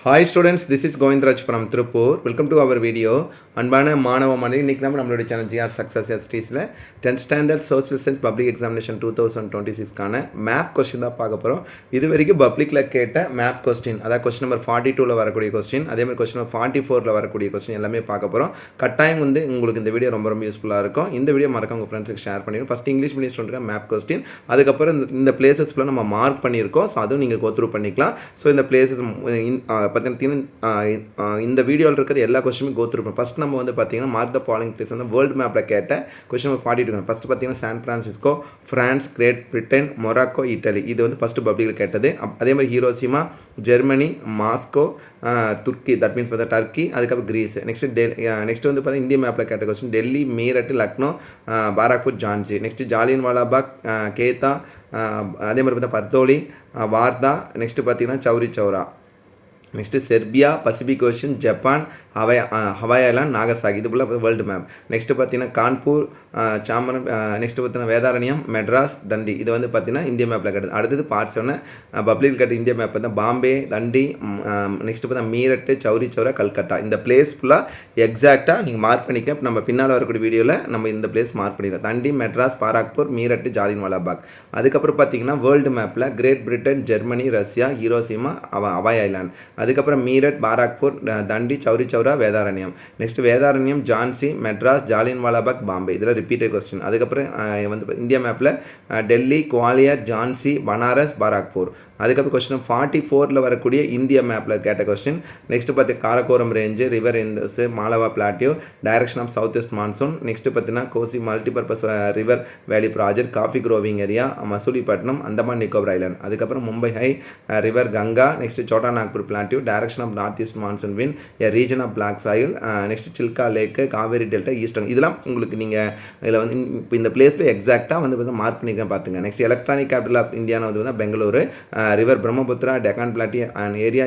Hi students, this is Govindraj from Tripur. Welcome to our video. அன்பான மாணவ மாணவி இன்றைக்கி நம்மளுடைய சேனல் ஜிஆர் சக்ஸஸ் எஸ்டிஸில் 10th standard social science public examination 2026க்கான மேப் கொஸ்டின் தான் பார்க்க போகிறோம். இது வரைக்கும் பப்ளிக்கில் கேட்ட மேப் கொஸ்டின், அதாவது கொஸ்டின் நம்பர் 42ல் வரக்கூடிய கொஸ்டின், அதேமாதிரி கொஸ்டின் நம்பர் 44ல் வரக்கூடிய கொஸ்டின் எல்லாமே பார்க்க போகிறோம். கட்டாயம் உங்களுக்கு இந்த வீடியோ ரொம்ப யூஸ்ஃபுல்லாக இருக்கும். இந்த வீடியோ மறக்காம உங்கள் ஃப்ரெண்ட்ஸுக்கு ஷேர் பண்ணிடுங்க. ஃபஸ்ட் இங்கிலீஷ் மீடியம் ஸ்டூடெண்ட்டுக்கு மேப் கொஸ்டின், அதுக்கப்புறம் இந்த பிளேசஸ் ஃபுல்லாக நம்ம மார்க் பண்ணியிருக்கோம். ஸோ அதுவும் நீங்கள் கோ த்ரூ பண்ணிக்கலாம். ஸோ இந்த பிளேசஸ் பார்த்தீங்கன்னா இந்த வீடியோவில் இருக்கிற எல்லா கொஸ்டினுமே கோ த்ரூ பண்ணி ஃபஸ்ட் நம்ம வந்து பார்த்தீங்கன்னா மார்க் த ஃபாலோயிங் பிளேஸ் வந்து வேர்ல்டு மேப்பில் கேட்ட கொஸ்டின் நம்பர் 42. ஃபஸ்ட்டு பார்த்தீங்கன்னா San Francisco, France, Great Britain, Morocco, Italy. இது வந்து ஃபஸ்ட்டு பப்ளிக்கில் கேட்டது. அதே மாதிரி ஹீரோசிமா, ஜெர்மனி, மாஸ்கோ, துர்க்கி, தட் மீன்ஸ் பார்த்தா டர்க்கி, அதுக்கப்புறம் கிரீஸ். நெக்ஸ்ட் வந்து பார்த்தீங்கன்னா இந்திய மேப்பில் கேட்ட கொஸ்டின் டெல்லி, மீரட், லக்னோ, பாராக்பூர், ஜான்சி. நெக்ஸ்ட் ஜாலியன் வாலாபாக், கேத்தா, அதே மாதிரி பார்த்தா பர்தோலி, வார்தா. நெக்ஸ்ட்டு பார்த்தீங்கன்னா Chauri Chaura. Next Serbia, Pacific ocean, Japan, Hawaii island, Nagasaki. இது போல் வேர்ல்டு மேப். நெக்ஸ்ட்டு பார்த்தீங்கன்னா கான்பூர், சாமரம். நெக்ஸ்ட்டு பார்த்தீங்கன்னா வேதாரண்யம், மெட்ராஸ், தண்டி. இது வந்து பார்த்தீங்கன்னா இந்திய மேப்பில் கட்டுது. அடுத்தது பார்ட் 7 பப்ளிக் கட்டு இந்திய மேப் பார்த்தா பாம்பே, தண்டி. நெக்ஸ்ட்டு பார்த்தா மீரட்டு, சௌரி சௌரா, கல்கட்டா. இந்த பிளேஸ் ஃபுல்லாக எக்ஸாக்டாக நீங்கள் மார்க் பண்ணிக்க. நம்ம பின்னால் வரக்கூடிய வீடியோவில் நம்ம இந்த பிளேஸ் மார்க் பண்ணிக்கலாம். தண்டி, மெட்ராஸ், பாராக்பூர், மீரட்டு, ஜாலியன் வாலாபாக். அதுக்கப்புறம் பார்த்தீங்கன்னா வேர்ல்டு மேப்பில் Great Britain, Germany, Russia, Hiroshima, Hawaii island. அதுக்கப்புறம் மீரட், பாராக்பூர், தண்டி, சௌரி சௌரா, வேதாரண்யம். நெக்ஸ்ட் வேதாரண்யம், ஜான்சி, மெட்ராஸ், ஜாலியன் வாலாபாக், பாம்பே. இதெல்லாம் ரிப்பீட்டட் கொஸ்டின். அதுக்கப்புறம் வந்து இந்தியா மேப்பில் டெல்லி, குவாலியர், ஜான்சி, பனாரஸ், பாராக்பூர். அதுக்கப்புறம் கொஸ்டின் 44ல் வரக்கூடிய இந்திய மேப்பில் கேட்ட கொஸ்டின். நெக்ஸ்ட்டு பார்த்து Karakoram range, river Indus, Malwa plateau, direction of south west monsoon. Next பார்த்தீங்கன்னா Kosi multipurpose river valley project, coffee growing area, Masulipatnam, Andaman Nicobar island. அதுக்கப்புறம் Mumbai high river Ganga. Next Chota Nagpur plateau, direction of north east monsoon wind, region of black soil. Next Chilka lake, Kaveri delta, eastern. இதெல்லாம் உங்களுக்கு நீங்கள் இதில் வந்து இப்போ இந்த பிளேஸில் எக்ஸாக்டாக வந்து பார்த்தா மார்க் பண்ணிக்க பார்த்துங்க. நெக்ஸ்ட் எலக்ட்ரானிக் கேபிட்டல் ஆஃப் இந்தியாவில் வந்து பார்த்தா Bengaluru. River Brahmaputra, Deccan platy and area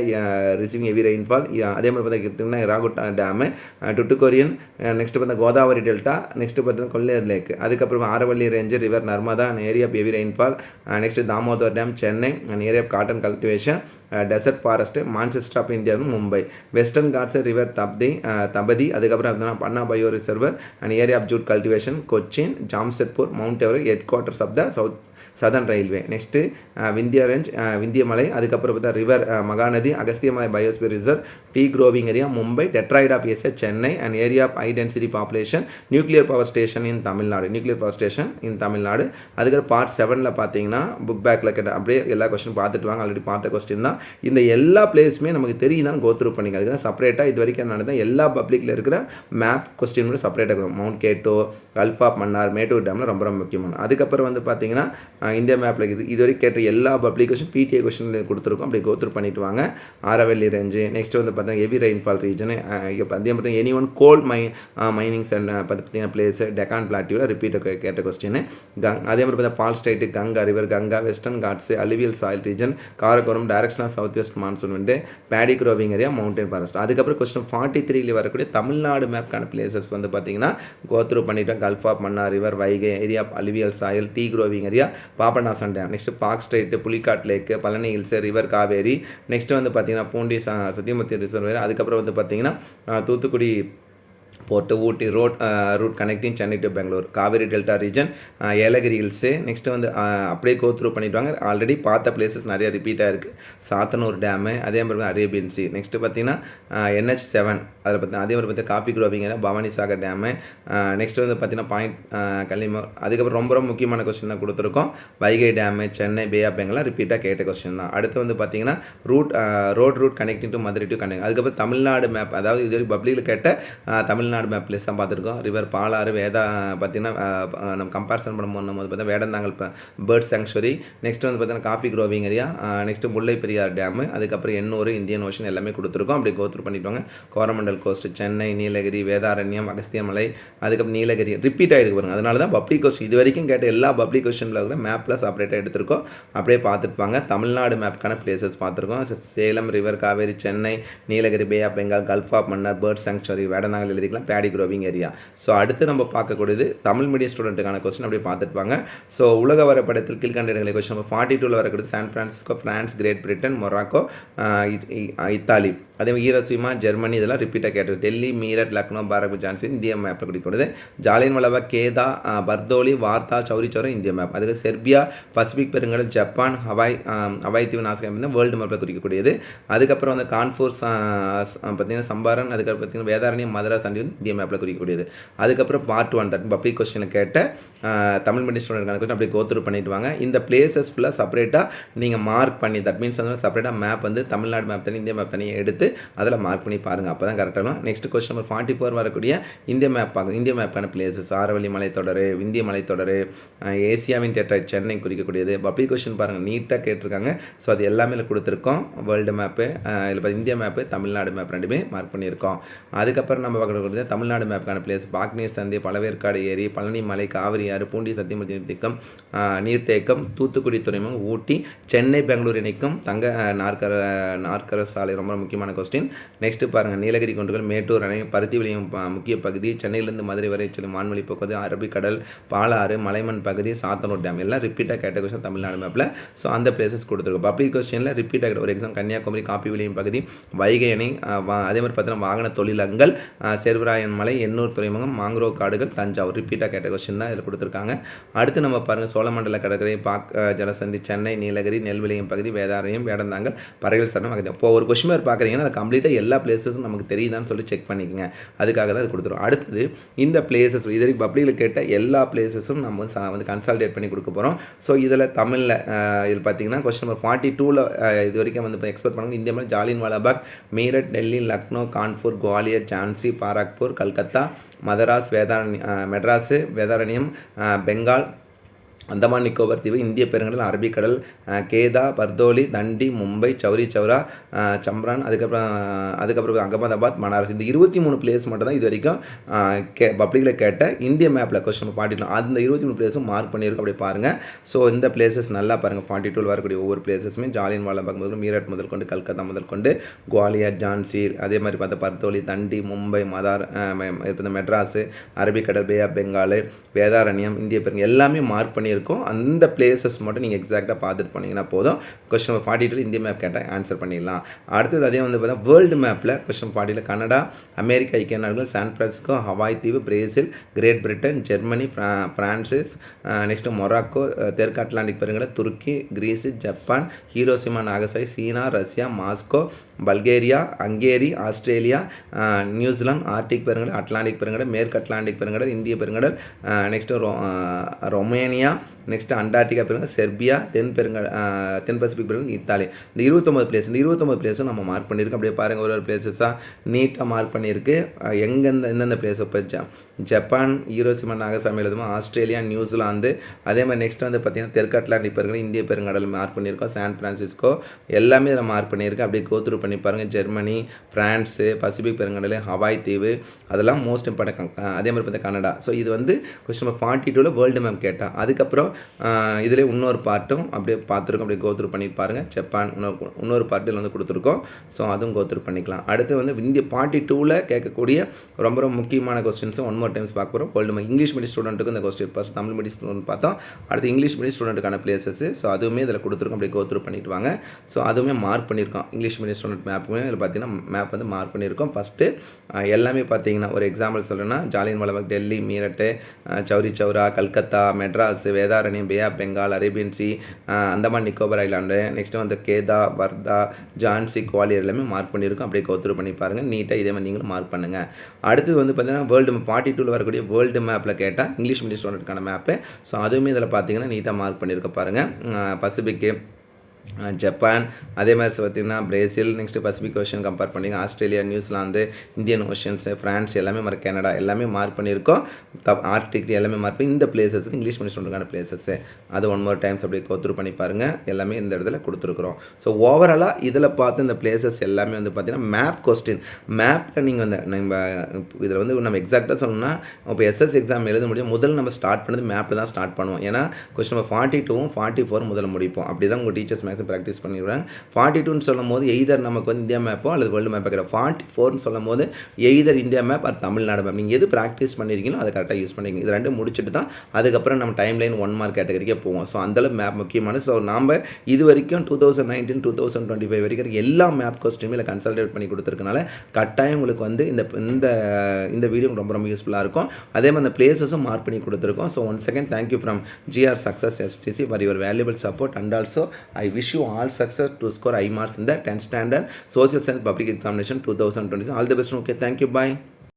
receiving heavy rainfall. அதே மாதிரி பார்த்தீங்கன்னா ராகுட்டா டேமு, டுட்டுக்கோரியன். நெக்ஸ்ட் பார்த்தா கோதாவரி டெல்டா. நெக்ஸ்ட் பார்த்தீங்கன்னா கொல்லேர் லேக். அதுக்கப்புறம் Aravalli range, river Narmada and area of heavy rainfall. Next Damodar dam, Chennai and area of cotton cultivation. Desert forest, Manchester of India, Mumbai. Western Ghats, river Tapti. அதுக்கப்புறம் Panna bio reserve and area of jute cultivation, Cochin, Jamshedpur, Mount Everest, headquarters of the southern railway. Next Vindhya range, Vindhyamalai. அதுக்கப்புறம் பார்த்தா river Mahanadi, Agasthyamalai biosphere reserve, tea growing area, Mumbai. Detroit of Asia, Chennai and area of high density population, nuclear power station in Tamil Nadu. அதுக்கப்புறம் part 7ல் பார்த்தீங்கன்னா book பேக்கில் கேட்ட அப்படியே எல்லா question பார்த்துட்டு வாங்க. ஆல்ரெடி பார்த்த கொஸ்டின் தான். இந்த எல்லா பிளேஸுமே நமக்கு தெரியுதான் கோ த்ரூ பண்ணிங்க. அதுக்கு தான் செப்பரேட்டாக இது வரைக்கும் நடந்த எல்லா பப்ளிக்கில் இருக்கிற மேப் கொஸ்டின் கூட செப்பரேட்டாக இருக்கும். மவுண்ட் கேட்டோ, கல்ஃப் ஆஃப் மன்னார், மேட்டூர் டேமில் ரொம்ப முக்கியமான. அதுக்கப்புறம் வந்து பார்த்தீங்கன்னா இந்தியா மேப்பில் இது வரைக்கும் கேட்ட எல்லா பப்ளிக் கொஸ்டின் பிடிஏ கொஸ்டின் கொடுத்துருக்கோம். அப்படி கோ த்ரூ பண்ணிட்டு வாங்க. ஆரவல்லி ரேஞ்சு. நெக்ஸ்ட் வந்து பார்த்தீங்கன்னா ஹெவி ரெயின்ஃபால் ரீஜன். அதே பார்த்தீங்கன்னா any one coal minings and பார்த்தீங்கன்னா பிளேஸ், டெக்கான் பிளாட்டியூவில் ரிப்பீட் கேட்ட கொஸ்டின். அதே மாதிரி பார்த்தா பால் state, Ganga river, Ganga, western Ghats, alluvial soil region, Karakoram, direction of south west monsoon வந்து, paddy growing area, mountain forest. அதுக்கப்புறம் கொஸ்டின் 43ல் வரக்கூடிய தமிழ்நாடு மேப்கான பிளேசஸ் வந்து பார்த்தீங்கன்னா கோ த்ரூ பண்ணிட்டோம். Gulf of Mannar river, Vaigai, area of alluvial soil, tea growing area, Papanasam dam. Next Palk straight, Pulicat lake, Palani hills, river Kaveri. Next வந்து பார்த்தீங்கன்னா பூண்டி சத்தியமூர்த்தி ரிசர்வர். அதுக்கப்புறம் வந்து பார்த்தீங்கன்னா Thoothukudi port, Ooty route connecting Chennai to Bangalore, Kaveri delta region, Yelagiri hills. Next வந்து அப்படியே கோ த்ரூ பண்ணிவிடுவாங்க. Already பார்த்த பிளேசஸ் நிறைய ரிப்பீட்டாக இருக்குது. சாத்தனூர் டேமு, அதே மாதிரி அரேபியன் சி. நெக்ஸ்ட்டு பார்த்தீங்கன்னா NH7, அதில் பார்த்தீங்கன்னா அதே மாதிரி பார்த்தீங்கன்னா coffee growing, Bhavani Sagar dam. Next வந்து பார்த்தீங்கன்னா பாயிண்ட் கல்லிமோர். அதுக்கப்புறம் ரொம்ப முக்கியமான கொஸ்டின் தான் கொடுத்துருக்கோம். Vaigai dam, Chennai, bay of Bengal ரிப்பீட்டாக கேட்ட கொஸ்டின் தான். அடுத்து வந்து பார்த்தீங்கன்னா road connecting to Madurai to connect. அதுக்கப்புறம் தமிழ்நாடு மேப், அதாவது இது பப்ளிக்கில் கேட்ட தமிழ்நாடு மேப் பிளேஸ் தான் பார்த்துருக்கோம். ரிவர் பாலாறு, பார்த்தீங்கன்னா நம்ம கம்பேரிசன் பண்ணும்போது பார்த்தீங்கன்னா வேடந்தாங்கல் பேர்ட் சாங்சுவரி. நெக்ஸ்ட் வந்து பார்த்தீங்கன்னா காஃபி க்ரோவிங் ஏரியா. நெக்ஸ்ட் முல்லை பெரியார் டேமு. அதுக்கப்புறம் எண்ணூர், இந்தியன் ஓஷன் எல்லாமே கொடுத்துருக்கோம். அப்படி கோ த்ரூ பண்ணிவிடுவாங்க. கோரமண்டல் கோஸ்ட், சென்னை, நீலகிரி, வேதாரண்யம், அகஸ்தியமலை. அதுக்கப்புறம் நீலகிரி ரிப்பீட் ஆகிருக்கு பாருங்க. அதனால தான் பப்ளிக் கொஸ்டின் இது வரைக்கும் கேட்ட எல்லா பப்ளிக் கொஸ்டினில் இருக்கிற மேப்பில் செப்பரேட்டாக எடுத்திருக்கோம். அப்படியே பார்த்துருப்பாங்க. தமிழ்நாடு மேப்க்கான பிளேசஸ் பார்த்துருக்கோம். Salem river, Kaveri, Chennai, Nilgiri, bay of Bengal, gulf of Mannar, bird sanctuary, Vedanthangal எழுதிக்கலாம். Paddy growing area. ஸோ அடுத்து நம்ம பார்க்கக்கூடியது தமிழ் மீடியம் ஸ்டூடெண்ட்டுக்கான கொஸ்டின் அப்படியே பார்த்துட்டு வாங்க. ஸோ உலக வரைபடத்தில் கீழ்கண்ட இடங்களை கொஸ்டின் நம்பர் 42 வரக்கூடியது San Francisco, France, Great Britain, Morocco, Italy, அதே மாதிரி ஹீரோஷிமா, ஜெர்மனி, இதெல்லாம் ரிப்பீட்டாக கேட்டது. டெல்லி, மீரட், லக்னோ, பாரக், ஜான்சி இந்திய மேப்பில் குறிக்கொடுது. ஜாலியன்வாலாபாக், கேதா, பர்தோலி, வார்த்தா, சௌரி சௌரா இந்திய மேப். அதுக்கு செர்பியா, பசிபிக் பெருங்கடல், ஜப்பான், ஹவாய் தீவு நாசகம் வேர்ல்டு மேப்பில் குறிக்கக்கூடியது. அதுக்கப்புறம் வந்து கான்பூர் பார்த்தீங்கன்னா சம்பாரன், அதுக்கப்புறம் பார்த்தீங்கன்னா வேதாரண்யம், மதராஸ் அண்டி வந்து இந்திய மேப்பில் குறிக்கக்கூடியது. அதுக்கப்புறம் பார்ட் 1 தட் பப்ளிக் கொஸ்டினில் கேட்ட தமிழ் மீடியம் ஸ்டூடெண்ட் கொஸ்டின் அப்படியே கோத்ரூ பண்ணிட்டு வாங்க. இந்த பிளேசஸ் ஃபுல்லாக செப்பரேட்டாக நீங்கள் மார்க் பண்ணி தட் மீன்ஸ் வந்து செப்பரேட்டாக மேப் வந்து தமிழ்நாடு மேப் தனி, இந்திய மேப் தனியாக எடுத்து அதில் மார்க் பண்ணி பாருங்கள். அப்போ தான் கரெக்டாக இருக்கும். நெக்ஸ்ட் கொஸ்டின் நம்பர் 44 வரக்கூடிய இந்திய மேப் பார்க்க. இந்திய மேப்பான பிளேசஸ் ஆரவல்லி மலைத்தொடர், விந்திய மலைத்தொடர், ஏசியாவின் டெட்ராய்ட் சென்னை குறிக்கக்கூடியது. பப்ளிக் கொஸ்டின் பாருங்கள் நீட்டாக கேட்டிருக்காங்க. ஸோ அது எல்லாமே கொடுத்துருக்கோம். வேர்ல்டு மேப்பு, இதில் இந்திய மேப்பு, தமிழ்நாடு மேப் ரெண்டுமே மார்க் பண்ணியிருக்கோம். அதுக்கப்புறம் நம்ம பார்க்கக்கூடியது தமிழ்நாடு மேப்புக்கான பிளேஸ் பாக்னீர் சந்தை, பழவேற்காடு ஏரி, பழனி மலை, காவிரி ஆறு, பூண்டி சத்தியமூர்த்தி நீர்த்தேக்கம், தூத்துக்குடி துறைமுகம், ஊட்டி, சென்னை பெங்களூர் இணைக்கும் தங்க நாற்கர சாலை ரொம்ப முக்கியமான கொஸ்டின். நெக்ஸ்ட் பாருங்கள் நீலகிரி குன்றுகள், மேட்டூர் அணை, பருத்தி விளையும் முக்கிய பகுதி, சென்னையிலிருந்து மதுரை வரை செல்லும் வான்வழி போக்குவரத்து, அரபிக்கடல், பாலாறு, மலைமண் பகுதி, சாத்தனூர் டேம் எல்லாம் ரிப்பீட்டாக கேட்ட கொஸ்டின் தமிழ்நாடு மேப்பில். ஸோ அந்த பிளேசஸ் கொடுத்துருக்கோம். பப்ளிக் கொஸ்டினில் ரிப்பீட்டாக ஒரு எக்ஸாம் கன்னியாகுமரி காப்பி விளையும் பகுதி, வைகை அணை, அதே மாதிரி பார்த்தீங்கன்னா வாகன தொழிலங்கள், சேர்வராயன் மலை, எண்ணூர் துறைமுகம், மாங்க்ரோவ் காடுகள், தஞ்சாவூர் ரிப்பீட்டாக கேட்ட கொஸ்டின் தான் இதில் கொடுத்துருக்காங்க. அடுத்து நம்ம பாருங்கள் சோழமண்டல கடற்கரை, ஜலசந்தி, சென்னை, நீலகிரி, நெல் விளையும் பகுதி, வேதாரண்யம், வேடந்தாங்கல், பறவைகள் சரணம். இப்போ ஒரு கொஸ்டின் பார்க்குறீங்கன்னா அது கம்ப்ளீட்டாக எல்லா பிளேஸஸும் நமக்கு தெரியுதான்னு சொல்லி செக் பண்ணிக்கோங்க. அதுக்காக தான் அது கொடுத்துரும். அடுத்தது இந்த பிளேசஸ் இது வரைக்கும் பப்ளிக்கில் கேட்ட எல்லா பிளேஸஸும் நம்ம வந்து கன்சால்டேட் பண்ணி கொடுக்க போகிறோம். ஸோ இதில் தமிழில் இதில் பார்த்தீங்கன்னா கொஸ்டின் நம்பர் 42ல் இது வரைக்கும் வந்து எக்ஸ்பெக்ட் பண்ணுங்க. இந்திய மாதிரி ஜாலியன்வாலாபாக், மீரட், டெல்லி, லக்னோ, கான்பூர், குவாலியர், ஜான்சி, பாராக்பூர், கல்கத்தா, மதராஸ், மெட்ராஸு, வேதாரண்யம், பெங்கால், அந்தமான் நிக்கோபர் தீவு, இந்திய பெருங்கடல், அரபிக்கடல், கேதா, பர்தோலி, தண்டி, மும்பை, சௌரி சௌரா, சம்ரான், அதுக்கப்புறம் அகமதாபாத், மனாரஸ் இந்த 23 பிளேஸ் மட்டும் தான் இது வரைக்கும் பப்ளிக்கில் கேட்ட இந்திய மேப்பில் கொஸ்டின் பாட்டிடலாம். அந்த 23 பிளேஸும் மார்க் பண்ணியிருக்கோம். அப்படி பாருங்கள். ஸோ இந்த பிளேசஸ் நல்லா பாருங்கள். 42 வரக்கூடிய ஒவ்வொரு பிளேஸஸுமே ஜாலியன்வாலாபாக் முதல் மீரட் முதல் கொண்டு, கல்கத்தா முதல் கொண்டு, குவாலியர், ஜான்சி, அதே மாதிரி பார்த்தா பர்தோலி, தண்டி, மும்பை, மெட்ராஸு, அரபிக்கடல், பே ஆஃப் பெங்கால், வேதாரண்யம், இந்திய பெருங்கடல் எல்லாமே மார்க் பண்ணி இருக்கும். அந்த பிளேசஸ் மட்டும் நீங்கள் எக்ஸாக்டாக பார்த்துட்டு போனீங்கன்னா போதும். கொஸ்டின் நம்பர் 42 இந்திய மேப் கேட்டால் ஆன்சர் பண்ணிடலாம். அடுத்தது அதே வந்து பார்த்தா வேர்ல்டு மேப்பில் கொஸ்டின் 40 கனடா, அமெரிக்கா ஐக்கிய நாடுகள், சான் பிரான்சிஸ்கோ, ஹவாய் தீவு, பிரேசில், கிரேட் பிரிட்டன், ஜெர்மனி, பிரான்சிஸ், நெக்ஸ்ட்டு மொராக்கோ, தெற்கு அட்லாண்டிக் பெருங்கடல், துருக்கி, கிரீஸ், ஜப்பான், ஹீரோஷிமா நாகசாகி, சீனா, Russia, Moscow, Bulgaria, Hungary, Australia, நியூசிலாந்து, ஆர்டிக் பெருங்கடல், அட்லாண்டிக் பெருங்கடல், மேற்கு அட்லாண்டிக் பெருங்கடல், இந்திய பெருங்கடல், நெக்ஸ்ட்டு ரொமேனியா, நெக்ஸ்ட்டு அண்டார்டிகா பெருங்கடல், செர்பியா, தென் பசிபிக் பெருங்கடல், இத்தாலி. இந்த 29 பிளேஸும் நம்ம மார்க் பண்ணியிருக்கோம். அப்படியே பாருங்கள் ஒரு பிளேஸஸாக நீட்டாக மார்க் பண்ணியிருக்கு. எந்தெந்த பிளேஸ் இப்போ ஜப்பான், ஹீரோஷிமா நாகசாமி எழுதுமா, ஆஸ்திரேலியா, நியூசிலாந்து, அதே மாதிரி நெக்ஸ்ட் வந்து பார்த்திங்கன்னா தெற்கு அட்லாண்டிக் பெருங்கடல், இந்திய பெருங்கடல் மார்க் பண்ணியிருக்கோம். சான் பிரான்சிஸ்கோ எல்லாமே இதில் மார்க் பண்ணியிருக்கேன். அப்படியே கோத்ரூ பண்ணி பாருங்கள். ஜெர்மனி, ஃப்ரான்ஸு, பசிபிக் பெருங்கடல், ஹவாய் தீவு அதெல்லாம் மோஸ்ட் இம்பார்ட்டன்ட். அதே மாதிரி பார்த்தா கனடா. ஸோ இது வந்து கொஸ்டின் நம்பர் 42ல் வேர்ல்டு மேப் கேட்டால். அதுக்கப்புறம் இதில் இன்னொரு பார்ட்டும் அப்படியே பார்த்துருக்கோம். அப்படியே கோத்ரூ பண்ணி பாருங்கள். ஜப்பான் இன்னொரு பார்ட்டில் வந்து கொடுத்துருக்கோம். ஸோ அதுவும் கோத்ரூ பண்ணிக்கலாம். அடுத்து வந்து இந்திய 42ல் கேட்கக்கூடிய ரொம்ப ரொம்ப முக்கியமான கொஸ்டின்ஸும் ஒன் மோர் டைம்ஸ் பார்க்க போகிறோம். வேர்ல்டு மேப் இங்கிலீஷ் மீடியம் ஸ்டூடெண்ட்டுக்கு இந்த question first Tamil medium student பார்த்தோம். அடுத்து இங்கிலீஷ் மீடியம் ஸ்டூடெண்ட்டுக்கான பிளேசஸ். ஸோ அதுவுமே இதில் கொடுத்துருக்கோம். அப்படியே கோத்ரூ பண்ணிட்டு வாங்க. ஸோ அதுவுமே மார்க் பண்ணியிருக்கோம். இங்கிலீஷ் மீடியம் ஸ்டூடெண்ட் மேப்புமே இதில் பார்த்தீங்கன்னா மேப் வந்து மார்க் பண்ணியிருக்கோம். ஃபஸ்ட்டு எல்லாமே பார்த்தீங்கன்னா ஒரு எக்ஸாம்பிள் சொல்கிறேன்னா Jallianwala Bagh, Delhi, Meerut, Chauri Chaura, Calcutta, Madras, Vedaranyam, bay of Bengal, Arabian sea, Andaman Nicobar island, next வந்து கேதா, வர்தா, ஜான்சி, குவாலியர் எல்லாமே மார்க் பண்ணியிருக்கோம். அப்படியே கோத்ரூ பண்ணி பாருங்கள். நீட்டாக இதே மாதிரி நீங்களும் மார்க் பண்ணுங்கள். அடுத்து வந்து பார்த்தீங்கன்னா வேர்ல்டு 42ல் வரக்கூடிய வேர்ல்டு மேப்பில் கேட்டால் இங்கிலீஷ் மீடியம் ஸ்டூடெண்ட்டுக்கான மேப்பு. ஸோ அதுவுமே இதில் பார்த்தீங்கன்னா நீட்டாக மார்க் பண்ணியிருக்க பாருங்கள். பசிபிக்கு, ஜப்பான், அதே மாதிரி பார்த்திங்கன்னா Brazil, next Pacific ocean compare பண்ணிங்க, ஆஸ்திரேலியா, நியூசிலாந்து, இந்தியன் ஓஷன்ஸு, ஃப்ரான்ஸ் எல்லாமே கனடா எல்லாமே மார்க் பண்ணியிருக்கோம். ஆர்டிக் எல்லாமே மார்க் பண்ணி இந்த பிளேசஸ் இங்கிலீஷ் மீடியம் ஸ்டூடெண்ட்டுக்கான பிளேசஸ்ஸு அது ஒன் மோர் டைம்ஸ் அப்படியே கோத்ரூ பண்ணி பாருங்கள். எல்லாமே இந்த இடத்துல கொடுத்துருக்குறோம். ஸோ ஓவராலாக இதில் பார்த்து இந்த பிளேசஸ் எல்லாமே வந்து பார்த்திங்கன்னா மேப் கொஸ்டின். மேப்பில் நீங்கள் வந்து நம்ம இதில் வந்து நம்ம எக்ஸாக்டாக சொல்லணும்னா இப்போ எஸ்எஸ் எக்ஸாம் எழுத முடியும். முதல்ல நம்ம ஸ்டார்ட் பண்ணது மேப்பில் தான் ஸ்டார்ட் பண்ணுவோம். ஏன்னா கொஸ்டின் நம்பர் 42ம் 44 முதல்ல முடிப்போம். அப்படி தான் உங்கள் டீச்சர்ஸ் மேக்ஸும் ப்ராக்டிஸ் பண்ணிடுவேன். 42ன்னு சொல்லும் போது எய்தர் நமக்கு வந்து இந்தியா மேப்போ அல்லது வேர்ல்டு மேப்போ கிடையாது. 44ன்னு சொல்லும் போது எய்தர் இந்தியா மேப் அது தமிழ்நாடு மேப். நீங்கள் எது ப்ராக்டிஸ் பண்ணியிருக்கீங்களோ அதை கரெக்டாக யூஸ் பண்ணிங்க. இது ரெண்டும் முடிச்சுட்டு தான் அதுக்கப்புறம் நம்ம டைம் லைன் 1 மார்க் கேட்டகரிக்கே போவோம். ஸோ அந்தளவு மேப் முக்கியமான. ஸோ நாம் இது வரைக்கும் 2019 2025 வரைக்கும் எல்லா மேப் கொஸ்டினுமே இல்லை கன்சல்டேட் பண்ணி கொடுத்துருக்கனால கட்டாயம் உங்களுக்கு வந்து இந்த வீடியோ ரொம்ப ரொம்ப யூஸ்ஃபுல்லாக இருக்கும். அதே மாதிரி அந்த பிளேசஸும் மார்க் பண்ணி கொடுத்துருக்கோம். So once again thank you from GR Success STC for your valuable support, and also I wish you all success to score high marks in the 10th standard social science public examination 2020. All the best. Okay, thank you. Bye.